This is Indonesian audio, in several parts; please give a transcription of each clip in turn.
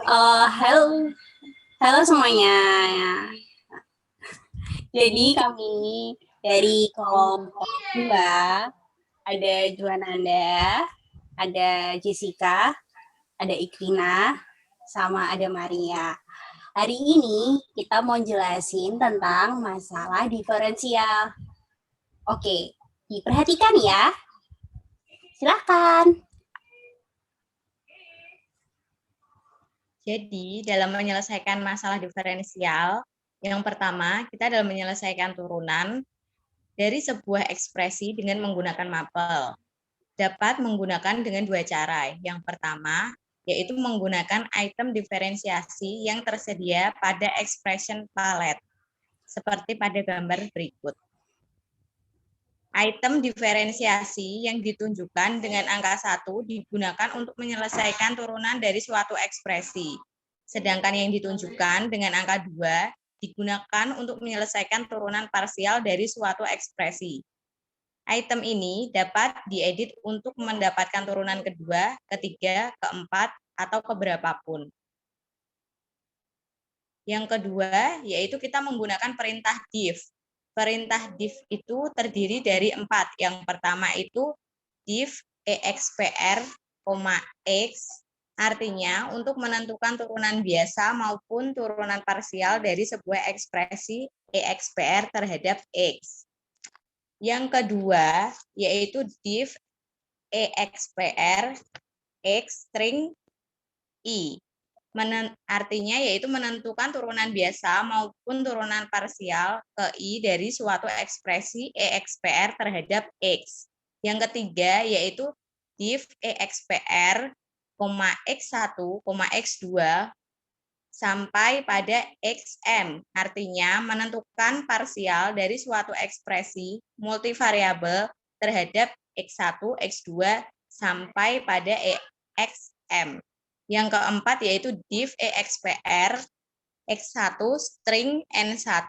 Halo, halo semuanya. Jadi kami dari kelompok 2 ada Juananda, ada Jessica, ada Ikrina, sama ada Maria. Hari ini kita mau jelasin tentang masalah diferensial. Oke, diperhatikan ya. Silakan. Jadi, dalam menyelesaikan masalah diferensial, yang pertama, kita dalam menyelesaikan turunan dari sebuah ekspresi dengan menggunakan mapel. Dapat menggunakan dengan dua cara. Yang pertama, yaitu menggunakan item diferensiasi yang tersedia pada expression palette, seperti pada gambar berikut. Item diferensiasi yang ditunjukkan dengan angka 1 digunakan untuk menyelesaikan turunan dari suatu ekspresi. Sedangkan yang ditunjukkan dengan angka 2 digunakan untuk menyelesaikan turunan parsial dari suatu ekspresi. Item ini dapat diedit untuk mendapatkan turunan kedua, ketiga, keempat, atau keberapapun. Yang kedua, yaitu kita menggunakan perintah div. Perintah div itu terdiri dari 4. Yang pertama itu div expr, x, artinya untuk menentukan turunan biasa maupun turunan parsial dari sebuah ekspresi expr terhadap x. Yang kedua, yaitu div expr x string i. Artinya yaitu menentukan turunan biasa maupun turunan parsial ke I dari suatu ekspresi expr terhadap X. Yang ketiga yaitu div expr, x1, x2 sampai pada xm. Artinya menentukan parsial dari suatu ekspresi multivariabel terhadap x1, x2 sampai pada xm. Yang keempat yaitu div expr x1 string n1,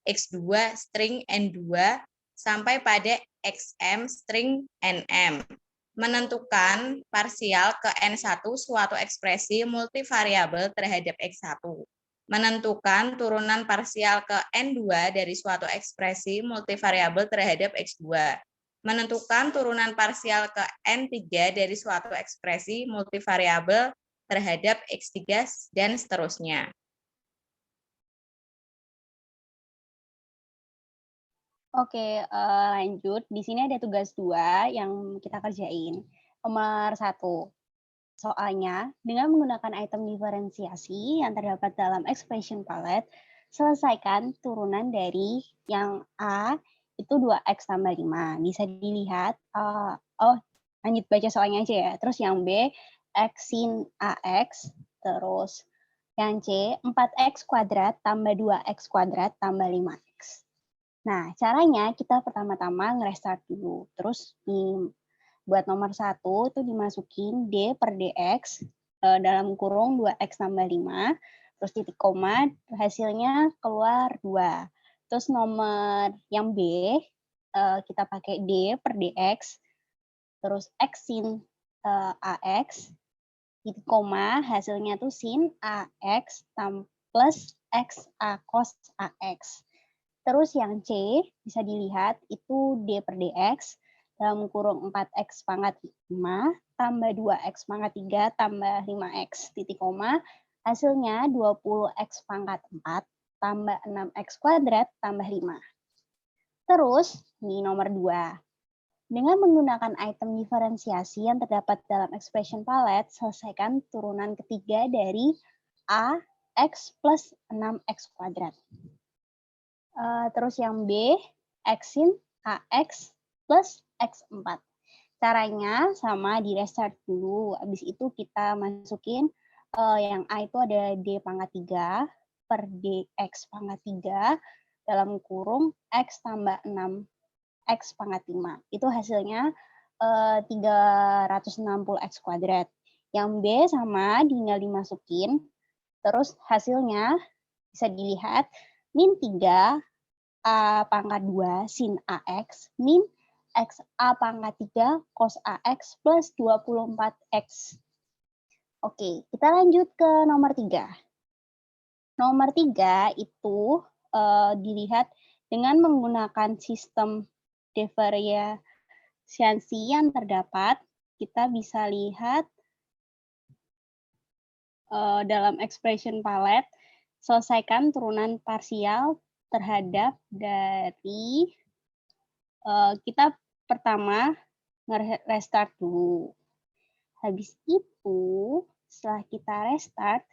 x2 string n2 sampai pada xm string nm. Menentukan parsial ke n1 suatu ekspresi multivariabel terhadap x1. Menentukan turunan parsial ke n2 dari suatu ekspresi multivariabel terhadap x2. Menentukan turunan parsial ke n3 dari suatu ekspresi multivariabel terhadap X3 dan seterusnya. Oke, lanjut. Di sini ada tugas 2 yang kita kerjain. Nomor 1. Soalnya, dengan menggunakan item diferensiasi yang terdapat dalam expression palette, selesaikan turunan dari yang A itu 2x tambah 5. Bisa dilihat, lanjut baca soalnya aja ya. Terus yang B, x sin AX, terus yang C, 4x kuadrat tambah 2x kuadrat tambah 5x. Nah, caranya kita pertama-tama nge-restart dulu. Terus buat nomor 1 itu dimasukin D per DX dalam kurung 2x tambah 5. Terus titik koma, hasilnya keluar 2. Terus nomor yang B, kita pakai D per DX. Terus X sin AX, titik koma, hasilnya tuh sin AX plus X A cos AX. Terus yang C, bisa dilihat itu D per DX, dalam kurung 4X pangkat 5, tambah 2X pangkat 3, tambah 5X, titik koma, hasilnya 20X pangkat 4, tambah 6X kuadrat, tambah 5. Terus, ini nomor 2. Dengan menggunakan item diferensiasi yang terdapat dalam expression palette, selesaikan turunan ketiga dari A, X plus 6X kuadrat. Terus yang B, X sin AX plus X4. Caranya sama di restart dulu. Habis itu kita masukin yang A itu ada D pangkat 3 per DX pangkat 3 dalam kurung X tambah 6 X pangkat 5. Itu hasilnya 360X kuadrat. Yang B sama tinggal dimasukin. Terus hasilnya bisa dilihat min 3 A pangkat 2 sin AX min X A pangkat 3 cos AX plus 24X. Oke, kita lanjut ke nomor 3. Nomor 3 itu dilihat dengan menggunakan sistem diferensiasi yang terdapat, kita bisa lihat dalam expression palette, selesaikan turunan parsial terhadap dari kita pertama restart dulu. Habis itu, setelah kita restart,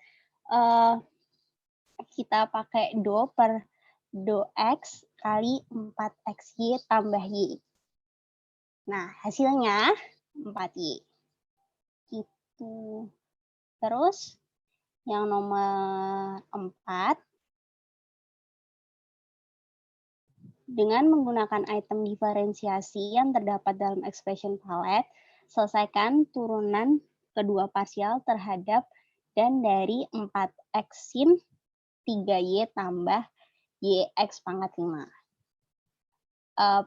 kita pakai do per do X kali 4XY tambah Y. Nah, hasilnya 4Y. Gitu. Terus, yang nomor 4, dengan menggunakan item diferensiasi yang terdapat dalam expression palette, selesaikan turunan kedua parsial terhadap dan dari 4X sin 3Y tambah YX pangkat 5.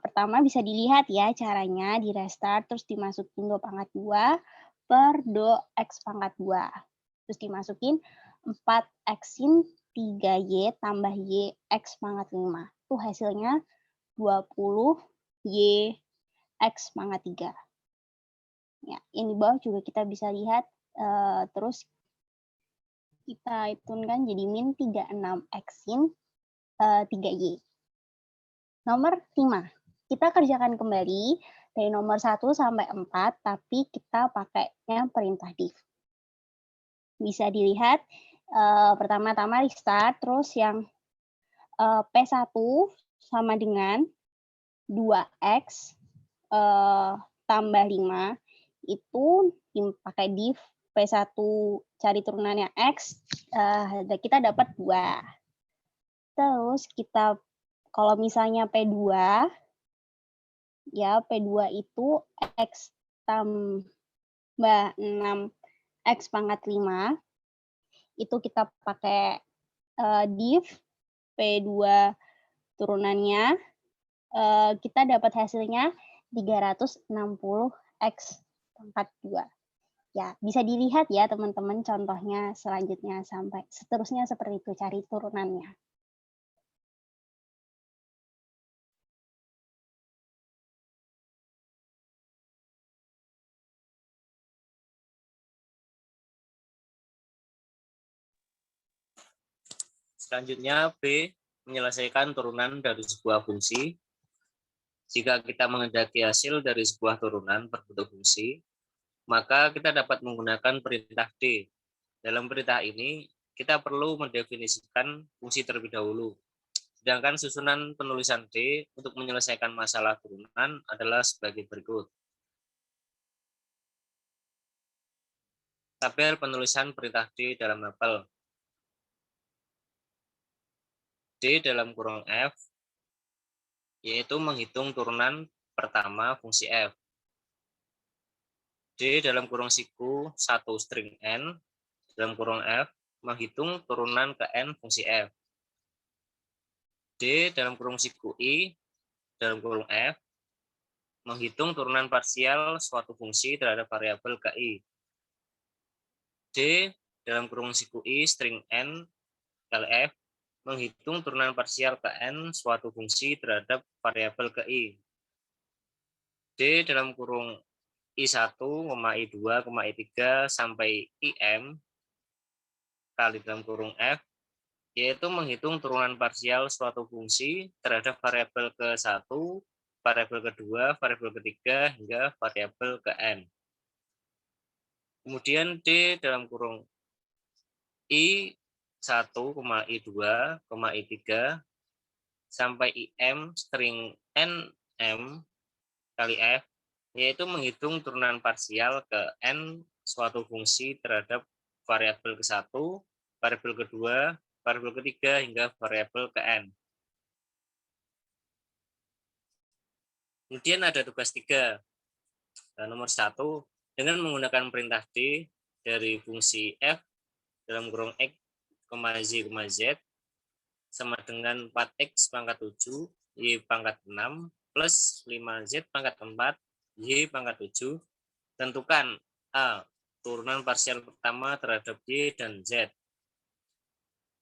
Pertama bisa dilihat ya caranya di restart, terus dimasukin do pangkat 2 per do X pangkat 2. Terus dimasukin 4X sin 3Y tambah YX pangkat 5. Itu hasilnya 20 YX pangkat 3. Ya, ini bawah juga kita bisa lihat, terus kita hitungkan jadi min 36X sin 3Y. Nomor 5, kita kerjakan kembali dari nomor 1 sampai 4, tapi kita pakainya perintah div. Bisa dilihat, pertama-tama restart, terus yang P1 sama dengan 2X tambah 5, itu pakai div P1 cari turunannya X, kita dapat 2. Terus kita kalau misalnya P2, ya P2 itu X tambah 6X pangkat 5, itu kita pakai div P2 turunannya, kita dapat hasilnya 360X pangkat 2. Ya, bisa dilihat ya teman-teman contohnya selanjutnya sampai seterusnya seperti itu cari turunannya. Selanjutnya B, menyelesaikan turunan dari sebuah fungsi. Jika kita menghendaki hasil dari sebuah turunan berbentuk fungsi, maka kita dapat menggunakan perintah D. Dalam perintah ini, kita perlu mendefinisikan fungsi terlebih dahulu. Sedangkan susunan penulisan D untuk menyelesaikan masalah turunan adalah sebagai berikut. Tabel penulisan perintah D dalam mapel. D dalam kurung F, yaitu menghitung turunan pertama fungsi F. D dalam kurung siku 1 string N dalam kurung F, menghitung turunan ke N fungsi F. D dalam kurung siku I dalam kurung F, menghitung turunan parsial suatu fungsi terhadap variabel KI. D dalam kurung siku I string N kali F, menghitung turunan parsial ke N suatu fungsi terhadap variabel KI. D dalam kurung I1, I2, I3 sampai IM kali dalam kurung F, yaitu menghitung turunan parsial suatu fungsi terhadap variabel ke-1, variabel kedua, variabel ketiga, hingga variabel ke N. Kemudian D dalam kurung I1, I2, I3 sampai IM string NM kali F, yaitu menghitung turunan parsial ke N suatu fungsi terhadap variabel ke-1, variabel kedua, variabel ketiga, hingga variabel ke N. Kemudian ada tugas 3. Nomor 1, dengan menggunakan perintah D dari fungsi F dalam kurung X, Z, Z sama dengan 4X pangkat 7, Y pangkat 6 plus 5Z pangkat 4, Y pangkat 7. Tentukan A. Turunan parsial pertama terhadap Y dan Z.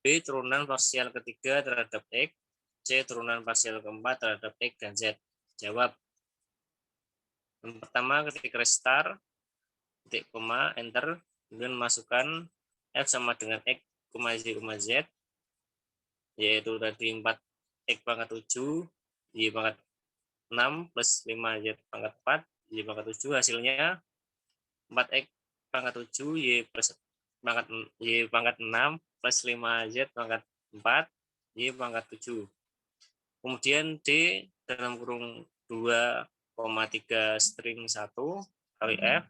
B. Turunan parsial ketiga terhadap X. C. Turunan parsial keempat terhadap X dan Z. Jawab. Yang pertama, ketik restart, ketik koma, enter, kemudian masukkan F sama dengan X, Y, Z, yaitu tadi 4X pangkat 7, Y pangkat 6, plus 5Z pangkat 4, Y pangkat 7, hasilnya 4X pangkat 7, Y pangkat 6, plus 5Z pangkat 4, Y pangkat 7. Kemudian D dalam kurung 2,3 string 1 kali F,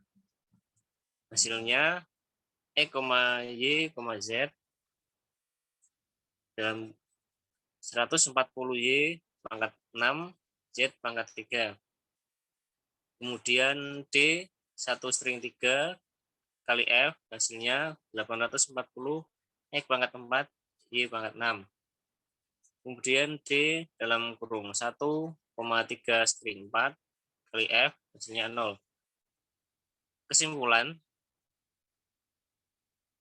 hasilnya Y, Z dalam 140Y pangkat 6, Z pangkat 3. Kemudian D 1 string 3 kali F, hasilnya 840 X pangkat 4, Y pangkat 6. Kemudian D dalam kurung 1,3 string 4 kali F, hasilnya 0. Kesimpulan,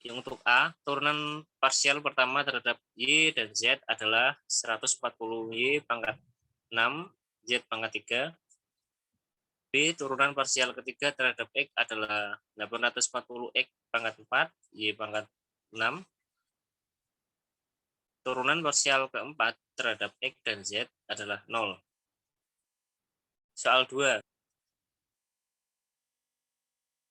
yang untuk A, turunan parsial pertama terhadap Y dan Z adalah 140Y pangkat 6, Z pangkat 3. B, turunan parsial ketiga terhadap X adalah 840X pangkat 4, Y pangkat 6. Turunan parsial keempat terhadap X dan Z adalah 0. Soal 2.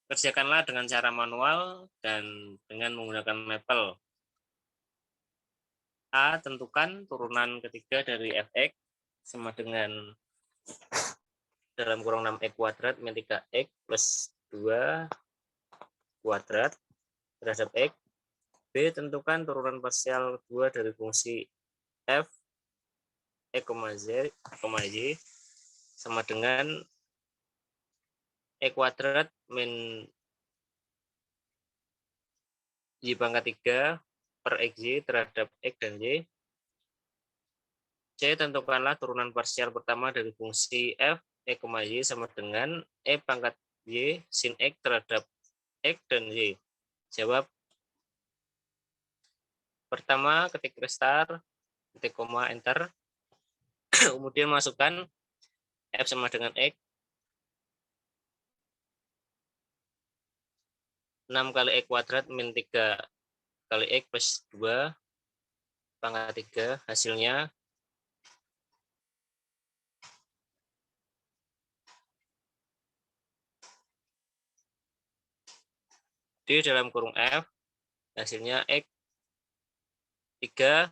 Kerjakanlah dengan cara manual dan dengan menggunakan mapel. A. Tentukan turunan ketiga dari Fx sama dengan dalam kurung 6x kuadrat min 3x plus 2 kuadrat terhadap x. B. Tentukan turunan parsial kedua dari fungsi f x, y sama dengan x kuadrat min y pangkat 3 per xy terhadap x dan y. C. Tentukanlah turunan parsial pertama dari fungsi f x, y sama dengan e pangkat y sin x terhadap x dan y. Jawab. Pertama, ketik restart, ketik koma, enter. Kemudian masukkan f sama dengan x. 6 kali x kuadrat min 3 kali x plus 2 pangkat 3, hasilnya D dalam kurung F, hasilnya X 3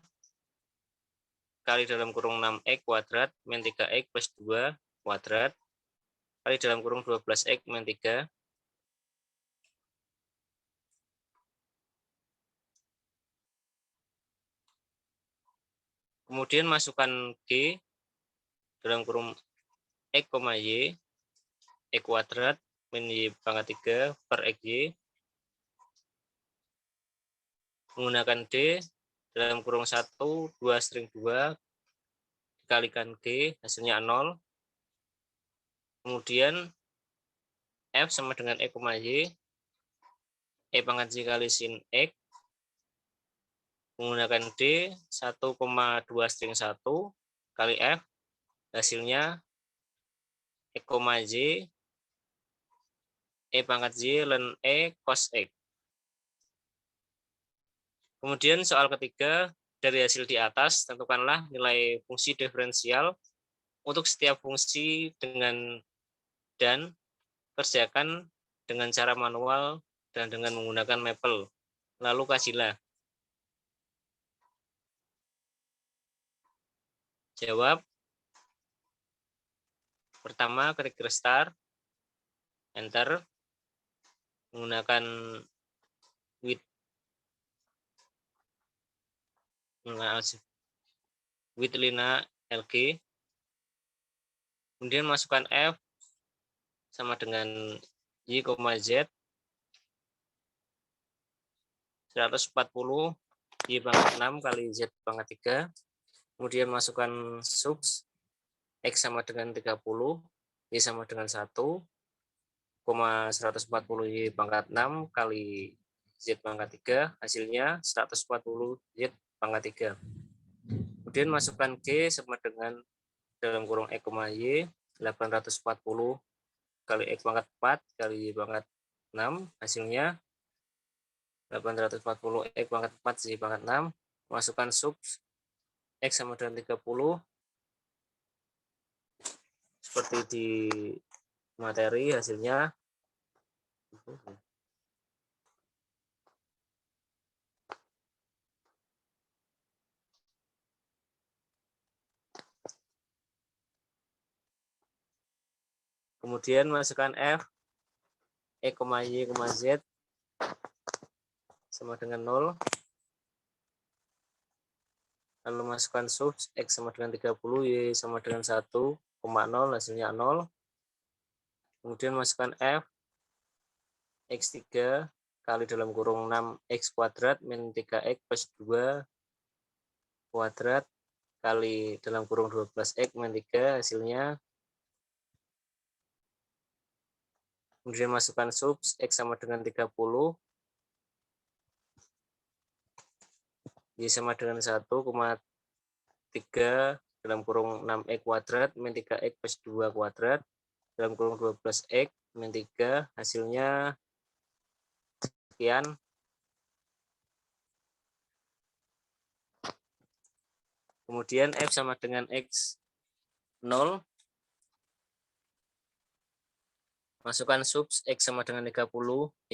kali dalam kurung 6X kuadrat min 3X plus 2 kuadrat kali dalam kurung 12X min 3. Kemudian masukkan G dalam kurung X, Y, X kuadrat min Y pangkat 3 per XY. Menggunakan D dalam kurung 1, 2 string 2 dikalikan G, hasilnya 0. Kemudian F sama dengan X, Y, E pangkat Y kali sin X. Menggunakan D 1,2 string 1 kali F, hasilnya X, Y, E pangkat Y ln E cos X. Kemudian soal ketiga, dari hasil di atas, tentukanlah nilai fungsi diferensial untuk setiap fungsi dan kerjakan dengan cara manual dan dengan menggunakan mapel. Lalu kajilah. Jawab. Pertama, ketik restart, enter, menggunakan with lina LG. Kemudian masukkan F sama dengan Y, Z 140 Y pangkat 6 kali Z pangkat 3. Kemudian masukkan subs X sama dengan 30, Y sama dengan 1,140 Y pangkat 6 kali Z pangkat 3, hasilnya 140 Z pangkat 3. Kemudian masukkan G sama dengan dalam kurung X, Y, 840 kali X pangkat 4 kali Y pangkat 6, hasilnya 840 X pangkat 4 Y pangkat 6, masukkan sub X sama dengan 30, seperti di materi hasilnya kemudian masukkan F, Y, Z sama dengan 0, lalu masukkan sub X sama dengan 30, Y sama dengan 1,0, hasilnya 0. Kemudian masukkan F, X3 kali dalam kurung 6X kuadrat min 3X plus 2 kuadrat kali dalam kurung 12X min 3, hasilnya. Kemudian masukkan sub X sama dengan 30, Y sama dengan 1,3 dalam kurung 6X kuadrat min 3X plus 2 kuadrat dalam kurung 12X min 3, hasilnya sekian. Kemudian F sama dengan X 0, masukkan sub X sama dengan 30,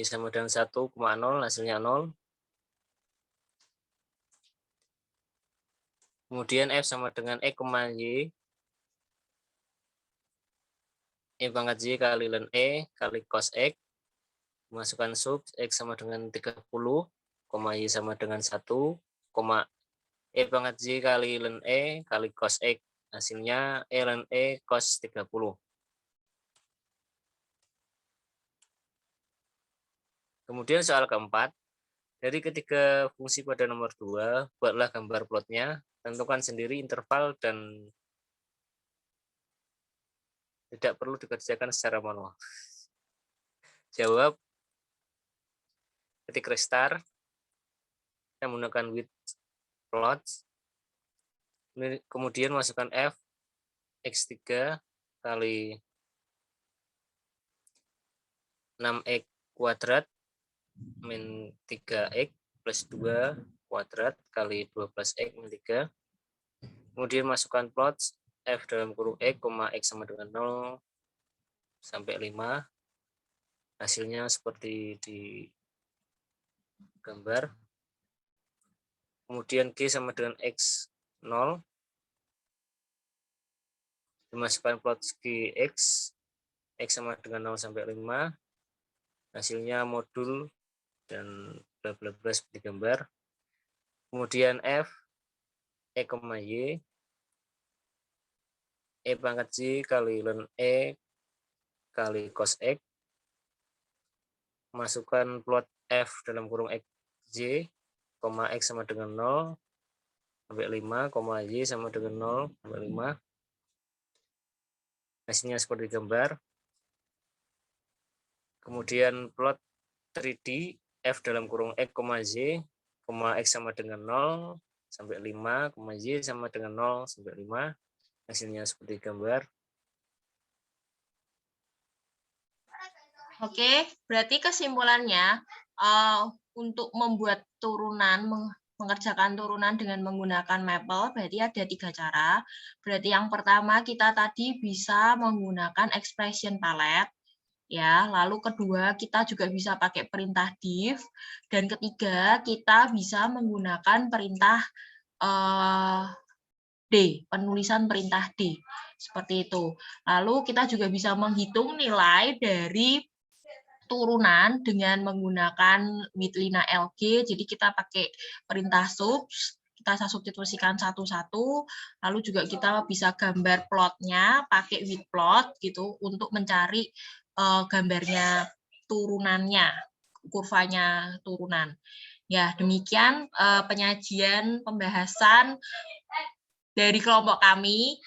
Y sama dengan 1,0, hasilnya 0. Kemudian F sama dengan X, Y, Y pangkat Y kali ln E kali cos X, masukkan sub X sama dengan 30, Y sama dengan 1, E pangkat Y kali ln E kali cos X, hasilnya E ln E cos 30. Kemudian soal keempat, dari ketiga fungsi pada nomor 2, buatlah gambar plotnya, tentukan sendiri interval dan tidak perlu dikerjakan secara manual. Jawab, ketik restart, kita menggunakan with plot, kemudian masukkan F, X3 kali 6X kuadrat min 3X plus 2 kuadrat kali 12X min 3. Kemudian masukkan plot F dalam kurung X, X sama dengan 0 sampai 5. Hasilnya seperti di gambar. Kemudian G sama dengan X 0. Dimasukkan plot G X sama dengan 0 sampai 5. Hasilnya modul dan bla bla bla seperti gambar. Kemudian F, Y, E pangkat Y kali ln E kali cos X. Masukkan plot F dalam kurung XY, X sama dengan 0 sampai 5, Y sama dengan 0 sampai 5. Hasilnya seperti gambar. Kemudian plot 3D F dalam kurung X, Y, X sama dengan 0 sampai 5, Y sama dengan 0 sampai 5. Hasilnya seperti gambar. Oke, berarti kesimpulannya untuk membuat turunan, mengerjakan turunan dengan menggunakan Maple, berarti ada 3 cara. Berarti yang pertama kita tadi bisa menggunakan expression palette, ya. Lalu kedua kita juga bisa pakai perintah div, dan ketiga kita bisa menggunakan perintah D, penulisan perintah D, seperti itu. Lalu kita juga bisa menghitung nilai dari turunan dengan menggunakan with Lina LG. Jadi kita pakai perintah subs, kita substitusikan satu-satu, lalu juga kita bisa gambar plotnya pakai with plot gitu untuk mencari gambarnya turunannya, kurvanya turunan. Ya, demikian penyajian pembahasan dari kelompok kami.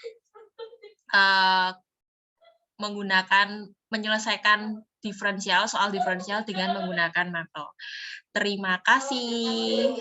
menyelesaikan soal diferensial dengan menggunakan mapel. Terima kasih.